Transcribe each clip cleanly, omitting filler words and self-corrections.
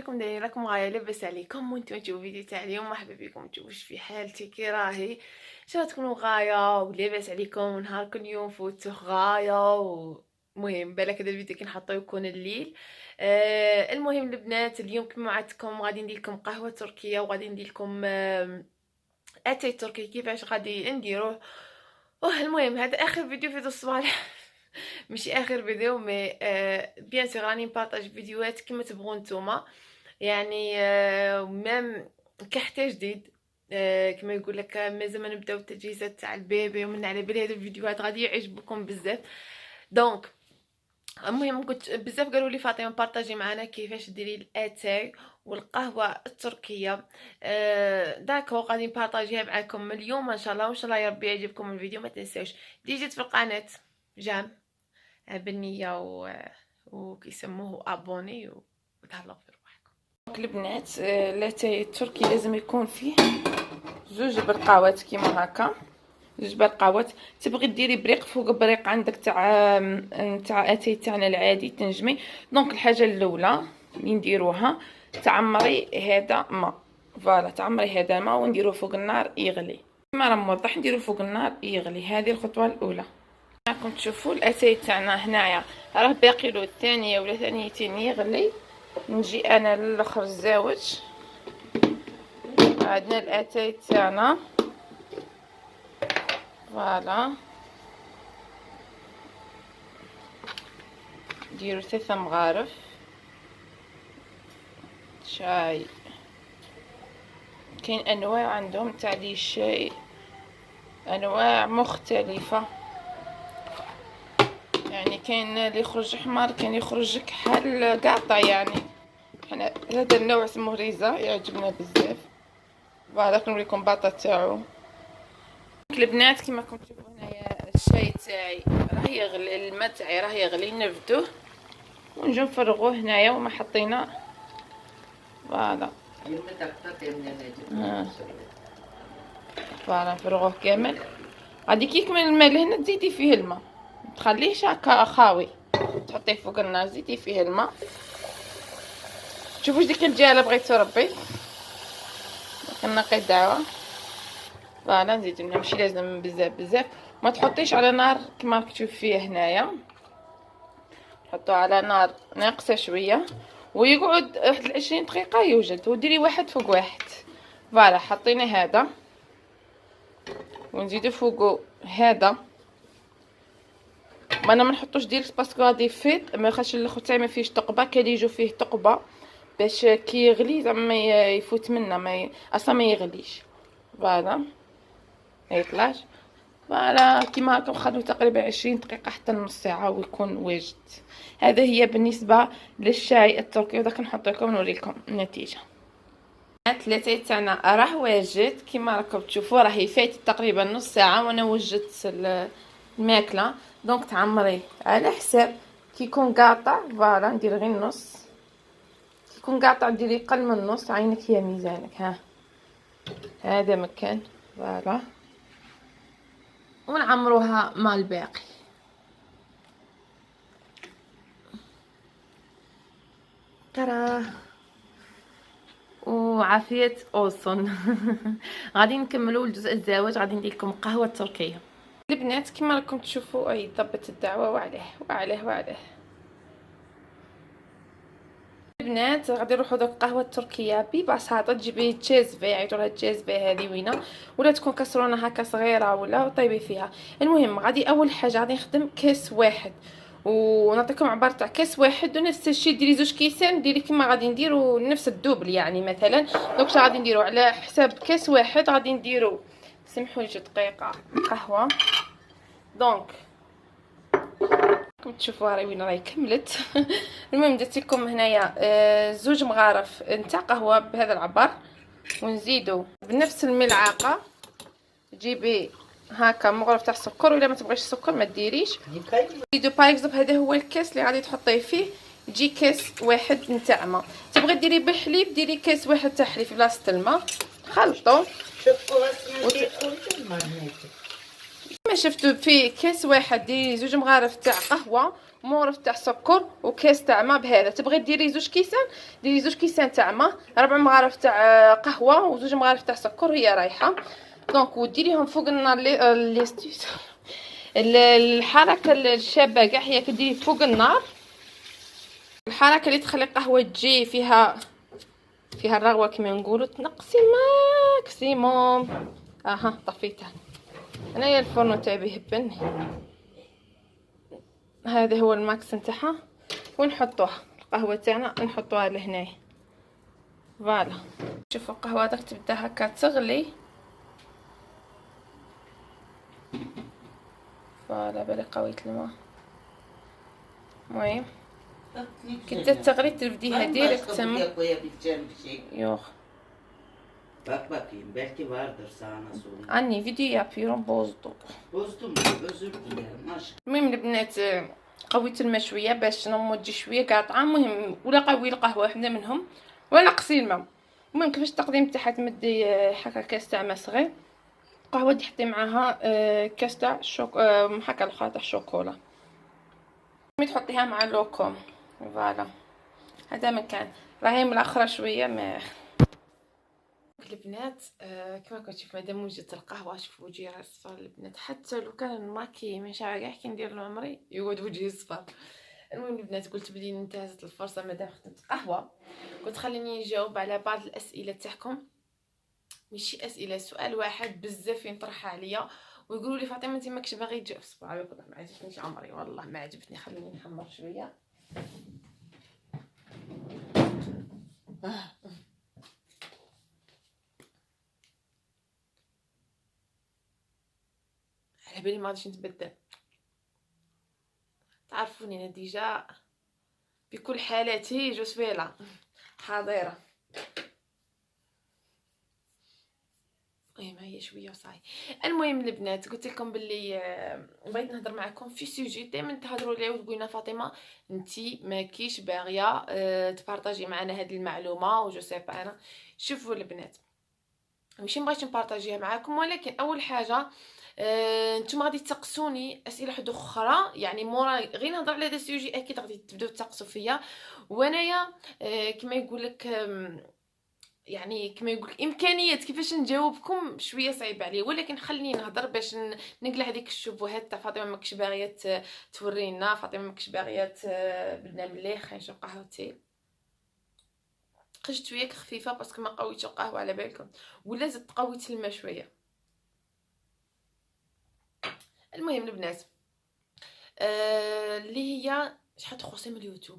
راكم دايرين؟ راكم غايه لاباس عليكم وانتم تشوفوا فيديو تاع اليوم. مرحبا بكم. تشوفوا في حالتي كي راهي، ان شاء الله تكونوا غايه ولاباس عليكم ونهاركم اليوم فوتوه غايه. المهم بالك هذا الفيديو كي نحطو يكون الليل. المهم البنات، اليوم كما وعدتكم غادي ندير لكم قهوه تركيه وغادي ندير لكم اتاي تركي كيفاش غادي نديروه. المهم هذا اخر فيديو في هذا الصباح. ماشي اخر فيديو مي بيان سور راني نبارطاج فيديوهات كيما تبغوا نتوما. يعني ميم كحتى جديد. كما يقول لك مازال ما نبداو التجهيزات تاع البيبي، ومن على بالي هاد الفيديوهات غادي يعجبكم بزاف. دونك المهم كنت بزاف قالوا لي فاطمه بارطاجي معنا كيفاش ديري الاتاي والقهوه التركيه. داكو غادي نبارطاجيها معكم اليوم ان شاء الله، وان شاء الله يا ربي يعجبكم الفيديو. ما تنساوش اللي جيت في القناه جام بالنيه وكيسموه ابوني وتهلاو في روحكم. دونك البنات، الاتاي التركي لازم يكون فيه زوج برقاوات كيما هكا، زوج برقاوات. تبغي ديري بريق فوق بريق عندك تاع اتاي تاعنا العادي تنجمي. دونك الحاجه الاولى اللي نديروها تعمري هذا ماء، فوالا تعمري هذا الماء ونديروه فوق النار يغلي كما راه موضح. نديروه فوق النار يغلي، هذه الخطوه الاولى. راكم تشوفوا الاتاي تاعنا هنايا راه باقي له ثانيه ولا ثانيتين يغلي. نجي انا للاخر الزاوج. عندنا الاتاي تاعنا فوالا، نديرو 3 مغارف شاي. كاين انواع عندهم تاع لي الشاي، انواع مختلفه. يعني كاين اللي يخرج احمر، كاين يخرج كحل قاطع. يعني حنا هذا النوع اسمه ريزا يعجبنا بزاف. فوالا كنوريكم باطا تاعو. البنات كما راكم تشوفوا هنايا الشاي تاعي راه يغلي، الماء تاعي راه يغلي. نرفدوه ونجو نفرغوه هنايا وما حطينا. فوالا فوالا نفرغوه كامل. غادي كي يكمل الماء لهنا تزيدي فيه الماء، متخليهش هكا خاوي، تحطيه فوق النار زيدي فيه الماء. شوفوا ديك الجهه اللي بغيتو ربي كنقي الدعوه. فوالا نزيد منها، ماشي لازم بزاف. ما تحطيش على نار كما راك تشوف فيه هنايا، حطوه على نار ناقصه شويه ويقعد واحد 20 دقيقه يوجد، وديري واحد فوق واحد. فوالا حطينا هذا ونزيدو فوقو هذا. ما انا ما نحطوش ديريكت باسكو غادي يفيض، ما خاطش الاخر تاعي ما فيهش ثقبه، كان يجو فيه ثقبه باش كي يغلي زعما يفوت منا اصلا ما يغليش. فوالا ما يطلعش. فوالا كيما هكا نخليو تقريبا 20 دقيقه حتى نص ساعه ويكون واجد. هذا هي بالنسبه للشاي التركي، وداك نحط لكم نوريكم النتيجه. الثلاثه تاعنا راه واجد كيما راكم تشوفوا، راهي فايت تقريبا نص ساعه وانا وجدت الماكله. دونك تعمريه على حساب كي يكون قاطع. فوالا ندير غير النص، كي يكون قاطع ديري قل من النص. عينك هي ميزانك. ها هذا مكان. فوالا ونعمروها مع الباقي. ترى وعافية أوسن. غادي نكملوا الجزء الزواج، غادي ندير لكم قهوة تركية. البنات كما راكم تشوفوا اي ضبط الدعوة وعليه. البنات غادي نروحوا دوك القهوه التركيه ببساطه. تجيبي تشيزفي، يعيطوا لها تشيزفي هذه وينه، ولا تكون كسرونه هكا صغيره ولا طيبي فيها. المهم غادي اول حاجه غادي نخدم كاس واحد، ونعطيكم عباره تاع كاس واحد. ونفس الشيء ديري زوج كيسان، ديري كما غادي نديروا نفس الدوبل. يعني مثلا دوك غادي نديروا على حساب كاس واحد غادي نديروا، سمحوا لي 2 دقيقه، قهوه. دونك كما تشوفوا راهي وين راهي كملت. المهم درت لكم هنايا زوج مغارف نتاع قهوه بهذا العبار، ونزيدوا بنفس الملعقه. تجيبي هكا مغرف تاع السكر، ولا ما تبغيش السكر ما ديريش. نزيدوا باغ اكزومبل هذا هو الكاس اللي غادي تحطيه فيه، يجي كاس واحد نتاع ماء. تبغي ديري بالحليب ديري كاس واحد تاع حليب في بلاصه الماء. خلطوا كما شفتوا في كاس واحد ديري 2 مغارف تاع قهوه ومغرف تاع سكر وكاس تاع ما. بهذا تبغي ديري 2 كيسان، ديري 2 كيسان تاع ما، 4 مغارف تاع قهوه و2 مغارف تاع سكر هي رايحه. دونك وديريهم فوق النار الحركه الشابه كاع هي كديري فوق النار، الحركه اللي تخلي القهوه تجي فيها الرغوه كما نقولوا، تنقصي ماكسيموم. اها طفيتها. هنايا الفرن تاعي بيهبني. هذا هو الماكس نتاعها، ونحطوها القهوه تاعنا نحطوها لهنا. فوالا شوفوا القهوه داك تبدا هكا تغلي. فوالا بالي قويت الماء. المهم كي تغلي تبديها ديريكت تما. يوخ Bak bakayım belki vardır sağına soluna. اني فيديو yapıyorum bozdu. Bozdum mu? Özür dilerim aşkım. المهم البنات قويت الماء شويه باش نمو تجي شويه قاطعه. المهم ولا قوي القهوه وحده منهم ولا قصي الماء. المهم كيفاش التقديم تاعها تمدي هكا كاس تاع ما صغير قهوه تحطي معاها كاس تاع هكا الخا تاع شوكولا تحطيها مع لوكوم. فوالا هذا مكان راهي ملاخره شويه ما. البنات كما كتشوف مادام وجدت القهوه شوفوا وجهي راه صفر البنات، حتى لو كان ماكي من شعر كاع كي ندير لعمري يقعد وجهي صفر. المهم البنات قلت بلي انتهزت الفرصه مادام خدمت قهوه قلت خليني نجاوب على بعض الاسئله تاعكم. ماشي اسئله، سؤال واحد بزاف ينطرح عليا ويقولوا لي فاطمه انت ماكش باغي تجاوب. صبر عليك والله ما عجبتنيش عمري، والله ما عجبتني. خليني نحمر شويه. على بالي ما غاديش نتبدل. تعرفوني انا ديجا بكل حالاتي جو سوي لا حاضره. ما هي شويه وصاي. المهم البنات قلت لكم باللي بغيت نهضر معكم في سوجي دائما تهضروا لي وتقولنا فاطمه انتي ماكيش باغيه تبارطاجي معنا هذه المعلومه وجو سي با. انا شوفوا البنات ماشي بغيت نبارطاجيها معكم، ولكن اول حاجه نتوما غادي تسقسوني اسئله حد اخرى، يعني مورا غير نهضر على هذا السوجي اكيد غادي تبداو تسقسوا فيا وانايا كما يقول لك يعني كما يقول امكانيات كيفاش نجاوبكم شويه صعيب عليه، ولكن خليني نهضر باش نقلع هذيك الشبهات تاع فاطمه ماكش باغيه تورينا، فاطمه ماكش باغيه بدنا مليح. خلينا نشرب قهوتي. خرجت شويه خفيفه باسكو ما قويتش القهوه على بالكم، ولا زدت قويت الماء شويه. المهم البنات اللي هي شحال تخلصي من اليوتيوب،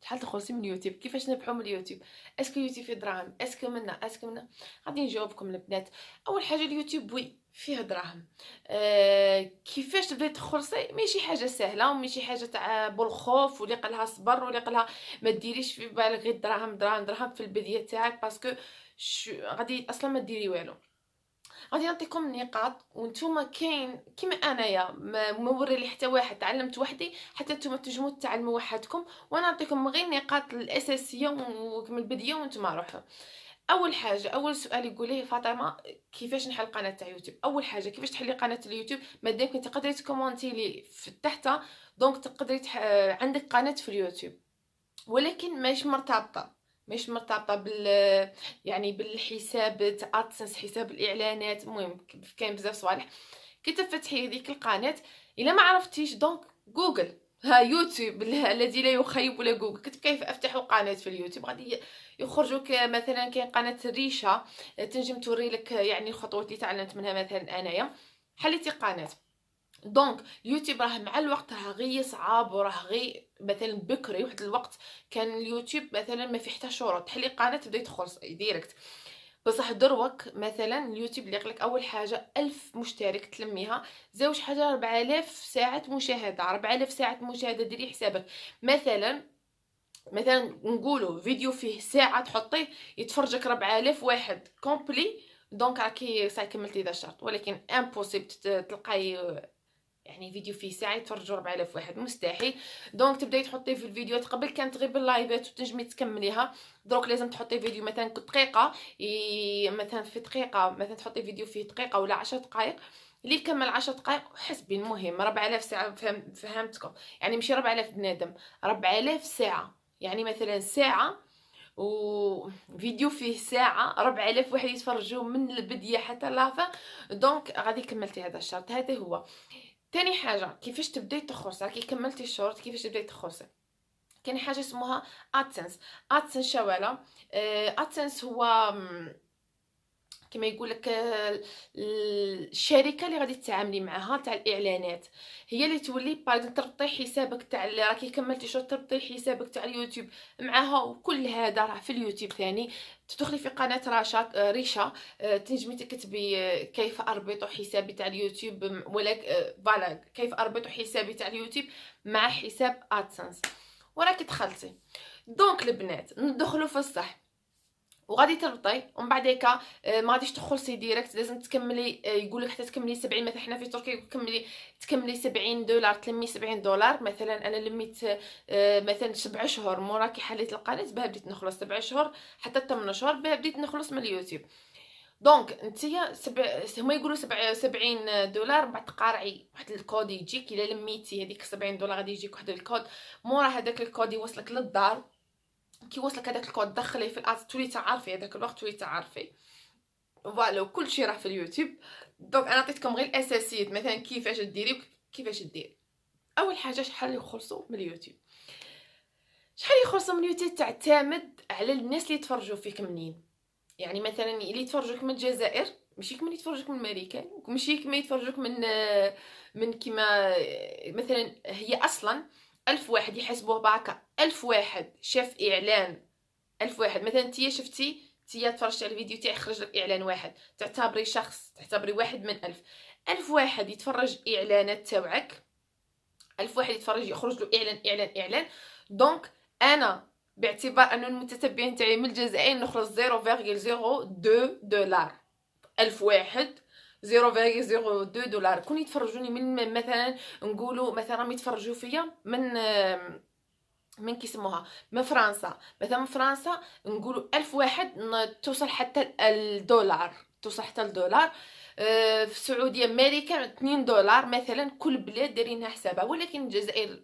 شحال تخلصي من اليوتيوب، كيفاش نربحوا من اليوتيوب، اسكو اليوتيوب فيه دراهم، اسكو منا غادي نجاوبكم البنات. اول حاجه اليوتيوب وي فيه دراهم. كيفاش تبداي تخلصي ماشي حاجه سهله وماشي حاجه تاع بالخوف واللي قالها صبر واللي قالها ما ديريش في بالك غير دراهم في البدايه تاعك باسكو غادي اصلا ما ديري والو. غادي نعطيكم نقاط وانتم كاين كيما انايا ما وري لي حتى واحد، تعلمت وحدي حتى نتوما تنجموا تعلموا وحدكم، وانا نعطيكم غير النقاط الاساسيه ومن البدايه وانتم روحوا. اول حاجه اول سؤال يقول لي فاطمه كيفاش نحل قناه تاع يوتيوب. اول حاجه كيفاش تحلي قناه اليوتيوب، مادام كنت تقدري تكومونتي لي في تحت دونك تقدري عندك قناه في اليوتيوب، ولكن مش مرتبطه يعني بالحساب تاع ادسنس، حساب الاعلانات. المهم كاين بزاف صوالح كي تفتحي هذيك القناه الا ما عرفتيش دونك جوجل يوتيوب الذي لا يخيب ولا جوجل كتب كيف افتح قناه في اليوتيوب غادي يخرجوك مثلا كاين قناه ريشه تنجم توري لك يعني الخطوات اللي تعلمت منها. مثلا انايا حليتي قناه دونك اليوتيوب راه مع الوقت راه غير صعاب وراه غير مثلا بكري واحد الوقت كان اليوتيوب مثلا ما فيه حتى شروط، تحلي قناه تبداي تخلصي ديريكت. بصح دروك مثلا اليوتيوب اللي يقلك اول حاجه 1000 مشترك تلميها، زوج حاجه 4000 ساعه مشاهده. 4000 ساعه مشاهده ديري حسابك مثلا نقولوا فيديو فيه ساعه تحطيه يتفرجك 4000 واحد كومبلي، دونك راكي صاي كملتي ذا الشرط. ولكن امبوسيبل تلقاي يعني فيديو فيه ساعه يتفرجوا 4000 واحد، مستحيل. دونك تبداي تحطي في الفيديوهات قبل كانت غير باللايفات وتنجمي تكمليها، دروك لازم تحطي فيديو مثلا دقيقه مثلا في دقيقه مثلا تحطي فيديو فيه دقيقه ولا 10 دقائق اللي كمل 10 دقائق حسبي. المهم 4000 ساعه، فهمتكم؟ يعني ماشي 4000 بنادم، 4000 ساعه. يعني مثلا ساعه وفيديو فيه ساعه، 4000 واحد يتفرجوا من البدايه حتى لافا. دونك غادي كملتي هذا الشرط. هذا هو تاني حاجه. كيفاش تبداي تخلصي؟ راكي كملتي الشروط، كيفاش تبداي تخلصي؟ كاين حاجه اسمها ادسنس. ادسنس شواله. ادسنس هو كما يقول لك الشركه اللي غادي تتعاملي معها تاع الاعلانات، هي اللي تولي باغ تربطي حسابك تاع اللي راكي كملتي شو، تربطي حسابك تاع اليوتيوب معها. وكل هذا راه في اليوتيوب ثاني. تدخلي في قناه ريشا، تنجمي تكتبي كيف اربط حسابي تاع اليوتيوب، ولا فوالا كيف اربط حسابي تاع اليوتيوب مع حساب ادسنس، وراكي دخلتي. دونك البنات ندخلوا في الصح وغادي تربطي، ومن بعد هكا ما غاديش تخلصي ديريكت، لازم تكملي. يقول لك حتى تكملي 70. مثلا حنا في تركيا تكملي $70، تلمي $70 مثلا. انا لميت مثلا 7 شهور مورا كي حليت القناه باه بديت نخلص 7 شهور حتى 8 شهور باه بديت نخلص من اليوتيوب. دونك نتيا هما يقولوا $70. بعد تقارعي واحد الكود يجيك الا لميتي هذيك $70 غادي يجيك واحد الكود. مورا هذاك الكود يوصلك للدار. كي وصلك هذاك الكود دخليه في الاد تولي تعرفي هذاك الوقت، تولي تعرفي فوالا كل شيء راه في اليوتيوب. دونك انا عطيتكم غير الاساسيات، مثلا كيفاش ديري كيفاش دير. اول حاجه شحال يخلصوا من اليوتيوب؟ شحال يخلصوا من اليوتيوب تعتمد على الناس اللي يتفرجوا فيك منين. يعني مثلا اللي يتفرجوك من الجزائر ماشي كما يتفرجوك من امريكا، وماشي كما يتفرجوك من كما مثلا هي اصلا 1000 واحد يحسبوه باكا. 1000 واحد شاف اعلان، 1000 واحد مثلا انتيا شفتي، انتيا تفرجتي على الفيديو تاعي خرج لك اعلان واحد، تعتبري شخص، تعتبري واحد من 1000. 1000 واحد يتفرج اعلانات تاوعك، 1000 واحد يتفرج يخرج له اعلان اعلان اعلان. دونك انا باعتبار انه المتتبعين تاعي من الجزائر نخلص $0.02. 1000 واحد $0.02. كون يتفرجوني من مثلا نقولوا مثلا راهم يتفرجوا فيا من كيسموها من فرنسا. مثلا من فرنسا نقولوا 1000 واحد توصل حتى الدولار، توصل حتى الدولار. في السعوديه امريكا $2 مثلا. كل بلاد دايرينها حسابها. ولكن الجزائر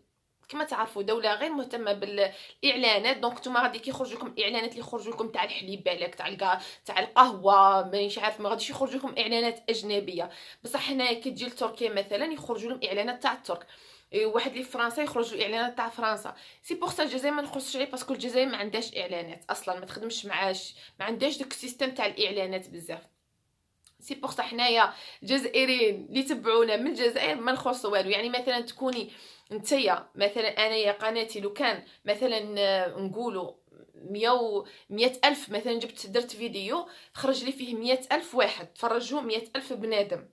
كما تعرفوا دوله غير مهتمه بالاعلانات. دونك نتوما غادي كيخرج لكم اعلانات اللي يخرجوا لكم تاع الحليب بالك، تاع القهوه، مانيش عارف، ما غاديش يخرج لكم اعلانات اجنبيه. بصح هنايا كي تجي لتركيا مثلا يخرجوا لهم اعلانات تاع الترك، واحد اللي في فرنسا يخرج له اعلانات تاع فرنسا. سي بوغ سا الجزائر ما نخصش عليه باسكو الجزائر ما عندهاش اعلانات اصلا، ما تخدمش معاش، ما عندهاش داك السيستم تاع الاعلانات بزاف. سي بوغ سا حنايا الجزائريين اللي تبعونا من الجزائر ما نخص والو. يعني مثلا تكوني نتيا مثلا انايا قناتي لو كان مثلا نقولوا 100,000 مثلا جبت درت فيديو خرج لي فيه 100,000 واحد تفرجوا، 100,000 بنادم.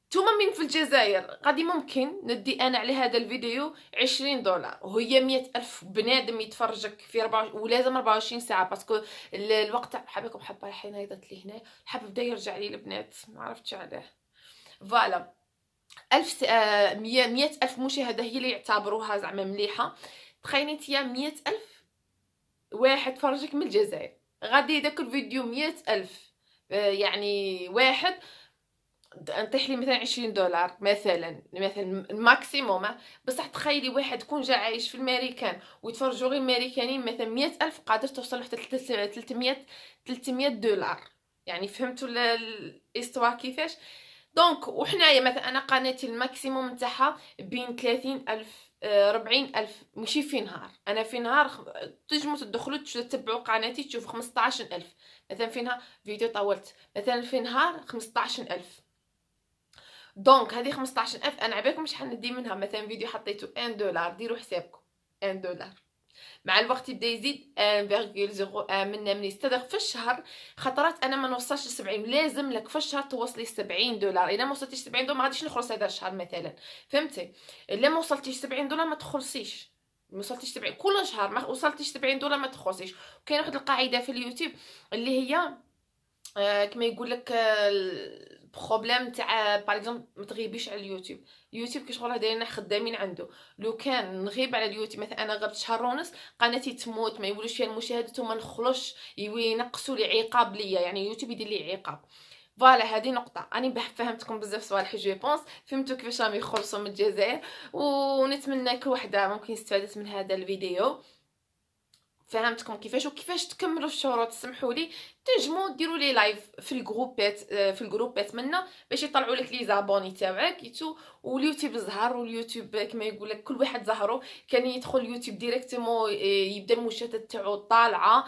نتوما من في الجزائر غادي ممكن ندي انا على هذا الفيديو $20 وهي 100,000 بنادم يتفرجك في 4 ولازم 24 ساعه باسكو الوقت حبكم حبه الحين نايضت لي هنا حاب بدا يرجع لي البنات ما عرفتش علاه. فوالا 100,000 مشاهده هي اللي يعتبروها زعما مليحه. تخيلي نتيا 100,000 واحد تفرجك من الجزائر، غادي داك الفيديو 100,000 يعني واحد نطيح لي مثلا $20 مثلا الماكسيموم. بصح تخيلي واحد يكون جا عايش في الامريكان ويتفرجوا غير امريكانيين مثلا 100,000 قادر توصل حتى 300 $. يعني فهمتوا الاستوار كيفاش؟ دونك وحنايا مثلا انا قناتي الماكسيموم نتاعها بين 30,000 40,000 ماشي في نهار. انا في نهار تنجموا تدخلوا تتبعوا قناتي تشوفوا 15,000 مثلا في نهار فيديو طولت مثلا في نهار 15,000. دونك هذه 15,000 انا عباكم شحال ندي منها. مثلا فيديو حطيته $1 ديروا حسابكم $1 مع الوقت يبدا يزيد 1.01 من يستدق في الشهر. خطرات انا ما نوصلش ل70، لازم لك في الشهر توصلي $70. الا ما وصلتيش $70 ما غاديش نخلص هذا الشهر مثلا، فهمتي؟ الا ما وصلتيش $70 ما تخلصيش، ما وصلتيش 70 كل شهر ما وصلتيش $70 ما تخلصيش. وكاين واحد القاعده في اليوتيوب اللي هي كما يقول لك البروبليم تاع باغ اكزومبل ما تغيبيش على اليوتيوب. اليوتيوب كي شغل دايرين خدامين عنده. لو كان نغيب على اليوتيوب مثلا انا غبت شهر ونص قناتي تموت ما يولوش فيها المشاهدات وما نخلصش ينقصوا لي عقاب ليا، يعني يوتيوب يدير لي عقاب. فوالا هذه نقطة. أنا فهمتكم بزاف صوالح جو بونس، فهمتوا كيفاش راهم يخلصوا من الجزائر، ونتمنى كل وحدة ممكن استفادت من هذا الفيديو. فهمتكم كيفاش وكيفاش تكملوا الشروط. سمحوا لي تنجموا ديروا لي لايف في الجروبات، في الجروبات منا باش يطلعوا لك لي زابوني تاعك يتو. واليوتيوب زهر، واليوتيوب كما يقول لك كل واحد زهرو، كان يدخل اليوتيوب ديريكتومون يبدا المشاهدات تاعو طالعه.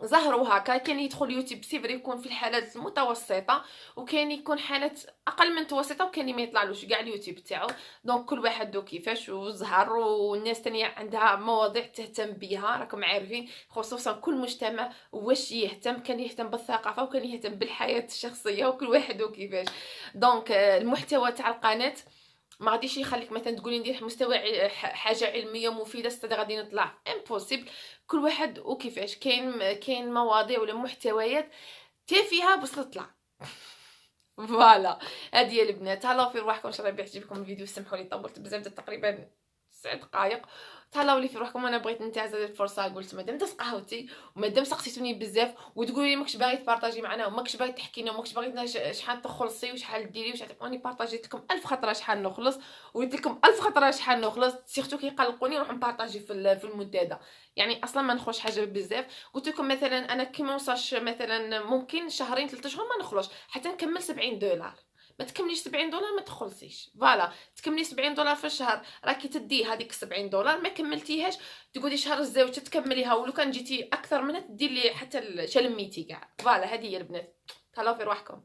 زهروا هكا. كان يدخل اليوتيوب سيفر يكون في الحالات المتوسطه، وكان يكون حالات اقل من متوسطه، وكان ما يطلعلوش كاع اليوتيوب تاعو. دونك كل واحد دو كيفاش وزهر. والناس تانية عندها مواضيع تهتم بها، راكم عارفين، خصوصا كل مجتمع واش يهتم. كان يهتم بالثقافه، وكان يهتم بالحياه الشخصيه، وكل واحد وكيفاش. دونك المحتوى تاع القناه ما غاديش يخليك مثلا تقولي ندير محتوى حاجه علميه مفيده استاذ غادي نطلع امبوسيبل. كل واحد وكيفاش. كاين مواضيع ولا محتويات تافهه بس تطلع. فوالا هادي يا البنات. تهلاو في روحكم، ان شاء الله بيعجبكم الفيديو. سمحوا لي طولت بزاف، تقريبا 9 دقائق. تهلاو لي في روحكم. انا بغيت ننتهز هذه الفرصه، قلت مادام تسقهوتي ومادام سقسيتوني بزاف وتقولوا لي ماكش باغي تبارطاجي معنا وماكش باغي تحكي لنا وماكش باغي شحال تخلصي وشحال ديري وشحال، راني بارطاجيت لكم 1000 خطره شحال نخلص، وقلت لكم 1000 خطره شحال نخلص. سيرتو كيقلقوني نروح نبارطاجي في المنتدى. يعني اصلا ما نخرجش حاجه بزاف. قلت لكم مثلا انا كي ما نوصلش مثلا ممكن شهرين 3 شهور ما نخرجش حتى نكمل $70. ما تكمليش $70 ما تخلصيش. فوالا تكملي $70 في الشهر، راكي تدي هذيك $70 ما كملتيهاش تقولي شهر الزوج تكمليها، ولو كان جيتي اكثر منها تدي لي حتى شلميتي كاع. فوالا هذه هي البنات. تهلاو في روحكم.